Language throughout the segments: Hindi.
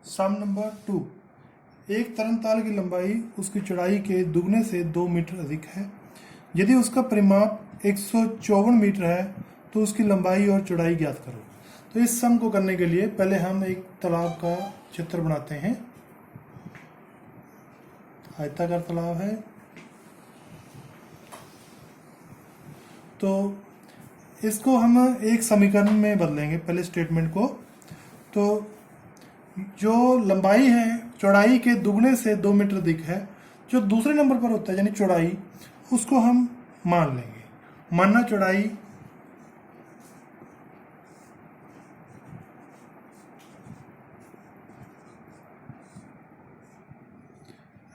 सम नंबर 2। एक तरनताल की लंबाई उसकी चौड़ाई के दुगने से 2 मीटर अधिक है। यदि उसका परिमाप 154 मीटर है तो उसकी लंबाई और चौड़ाई ज्ञात करो। तो इस सम को करने के लिए पहले हम एक तालाब का चित्र बनाते हैं। आयताकार तालाब है। तो इसको हम एक समीकरण में बदलेंगे, पहले स्टेटमेंट को। तो जो लंबाई है चौड़ाई के दुगने से 2 मीटर अधिक है, जो दूसरे नंबर पर होता है यानी चौड़ाई, उसको हम मान लेंगे। मानना चौड़ाई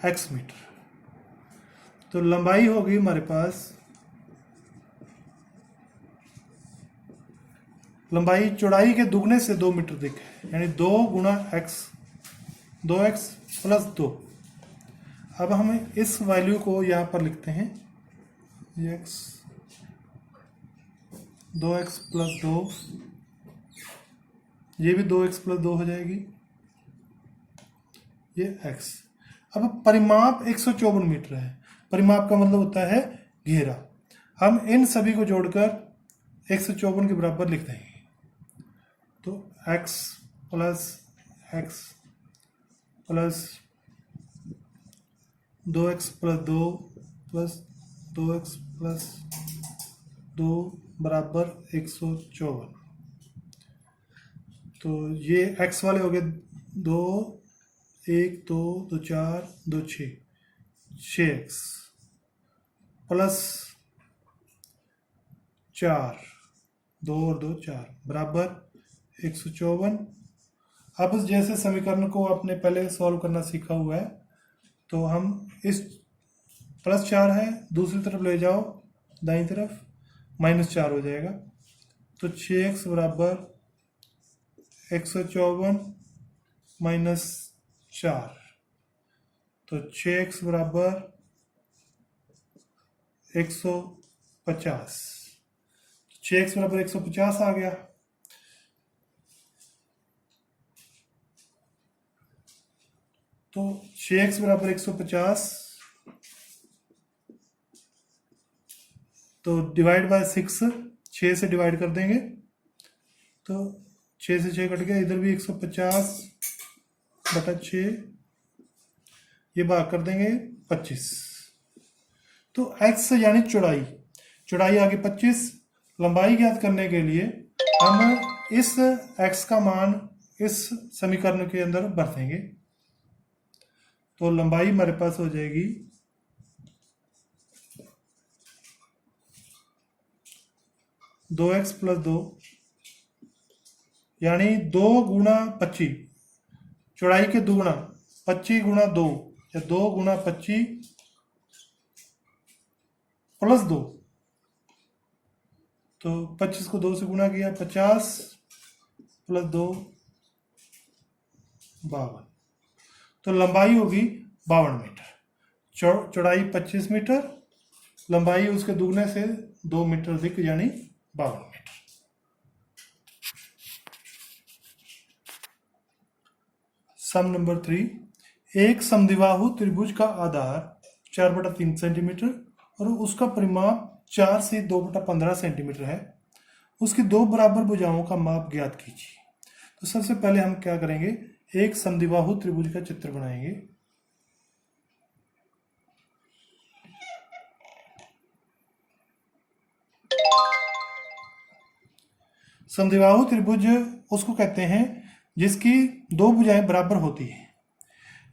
x मीटर। तो लंबाई होगी हमारे पास, लंबाई चौड़ाई के दुगने से 2 मीटर अधिक है यानी 2 गुणा x, 2x प्लस 2। अब हम इस वैल्यू को यहाँ पर लिखते हैं, x 2x प्लस 2, ये भी 2x प्लस 2 हो जाएगी, ये x। अब परिमाप 154 मीटर है। परिमाप का मतलब होता है घेरा। हम इन सभी को जोड़कर 154 के बराबर लिख देंगे। तो x plus 2x plus 2 plus 2x plus 2 बराबर 154। तो ये x वाले हो गए 2, 1 2 2 4 2 6, 6x प्लस 4, 2 और 2 4 बराबर 154। अब जैसे समीकरण को आपने पहले सॉल्व करना सीखा हुआ है, तो हम इस प्लस 4 है दूसरी तरफ ले जाओ, दाईं तरफ -4 हो जाएगा। तो 6x बराबर 154 माइनस 4, तो 6x बराबर 150। 6x बराबर 150 आ गया। तो 6x बराबर 150, तो डिवाइड बाय 6, 6 से डिवाइड कर देंगे तो 6 से 6 कट गया, इधर भी 150 बटा 6, ये भाग कर देंगे 25। तो x यानी चौड़ाई आ गई 25। लंबाई ज्ञात करने के लिए हम इस x का मान इस समीकरण के अंदर भर देंगे। तो लंबाई हमारे पास हो जाएगी 2x प्लस 2 यानी 2 गुणा 25, चौड़ाई के दुगुना 25 गुणा 2 या 2 गुणा 25 प्लस 2। तो 25 को 2 से गुणा किया, 50 प्लस 2 52। तो लंबाई होगी 52 मीटर। चौड़ाई 25 मीटर, लंबाई उसके दुगने से 2 मीटर अधिक यानी 52 मीटर। सम नंबर 3। एक समद्विबाहु त्रिभुज का आधार 4/3 सेंटीमीटर और उसका परिमाप 4 से 2/15 सेंटीमीटर है। उसकी 2 बराबर भुजाओं का माप ज्ञात कीजिए। तो सबसे पहले हम क्या करेंगे, एक समद्विबाहु त्रिभुज का चित्र बनाएंगे। समद्विबाहु त्रिभुज उसको कहते हैं जिसकी 2 भुजाएं बराबर होती है।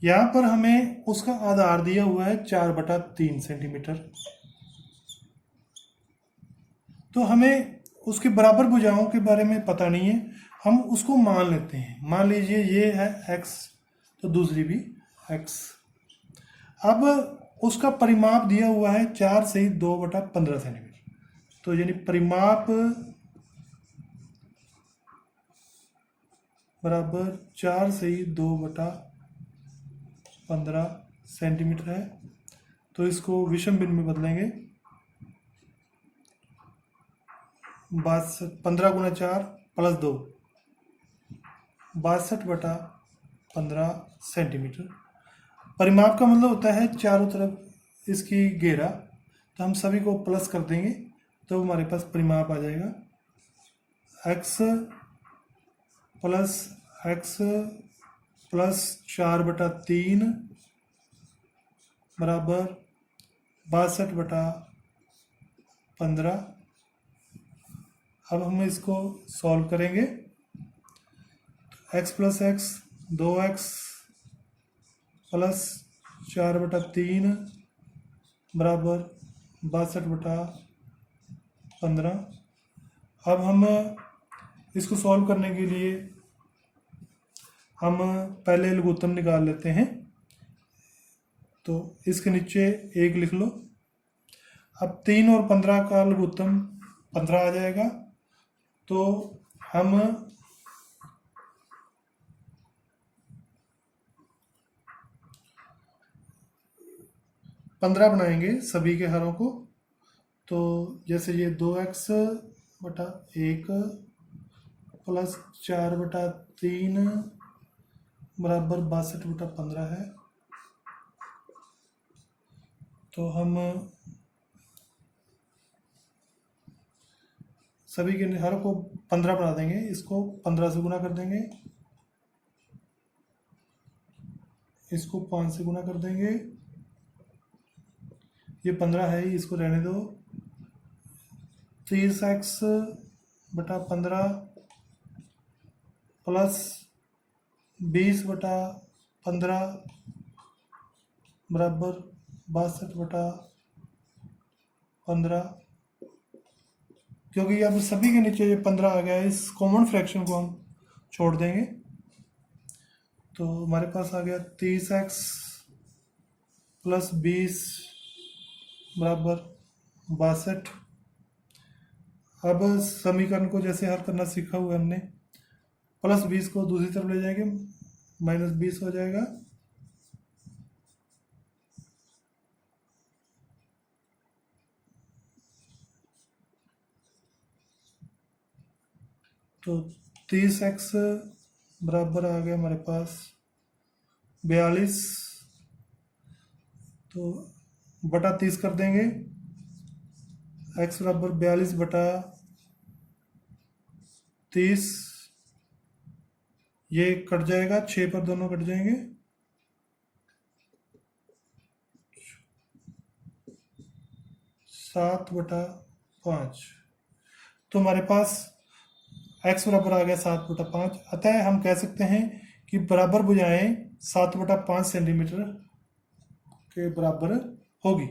यहां पर हमें उसका आधार दिया हुआ है 4/3 सेंटीमीटर। तो हमें उसके बराबर भुजाओं के बारे में पता नहीं है, हम उसको मान लेते हैं। मान लीजिए ये है x, तो दूसरी भी x। अब उसका परिमाप दिया हुआ है 4 से 2/15 सेंटीमीटर। तो यानी परिमाप बराबर 4 से 2/15 सेंटीमीटर है। तो इसको विषम भिन्न में बदलेंगे। 15 गुणा 4 प्लस 2, 62/15 15 सेंटीमीटर। परिमाप का मतलब होता है चारों तरफ इसकी घेरा, तो हम सभी को प्लस कर देंगे तो हमारे पास परिमाप आ जाएगा x प्लस 4/3 बराबर 62/15। अब हम इसको सॉल्व करेंगे। x plus x 2x plus 4/3 बराबर 62/15। अब हम इसको सॉल्व करने के लिए हम पहले लघुत्तम निकाल लेते हैं, तो इसके नीचे 1 लिख लो। अब 3 और 15 का लघुत्तम 15 आ जाएगा, तो हम पंद्रह बनाएंगे सभी के हरों को। तो जैसे ये 2x/1 प्लस 4/3 बराबर 62/15 है। तो हम सभी के हर को 15 बना देंगे, इसको 15 से गुना कर देंगे, इसको 5 से गुना कर देंगे, ये 15 है ही, इसको रहने दो। 30x/15 प्लस 20/15 बराबर 62/15। क्योंकि अब सभी के नीचे ये 15 आ गया है, इस कॉमन फ्रैक्शन को हम छोड़ देंगे, तो हमारे पास आ गया 30x प्लस 20 बराबर 62। अब समीकरण को जैसे हल करना सीखा हुआ हमने, प्लस 20 को दूसरी तरफ ले जाएंगे, -20 हो जाएगा। तो 30x बराबर आ गया हमारे पास 42, तो बटा 30 कर देंगे, x बराबर 42/30, ये कट जाएगा, 6 पर दोनों कट जाएंगे, 7/5। तो हमारे पास x बराबर आ गया 7/5। अतः हम कह सकते हैं कि बराबर भुजाएं 7/5 सेंटीमीटर के बराबर होगी।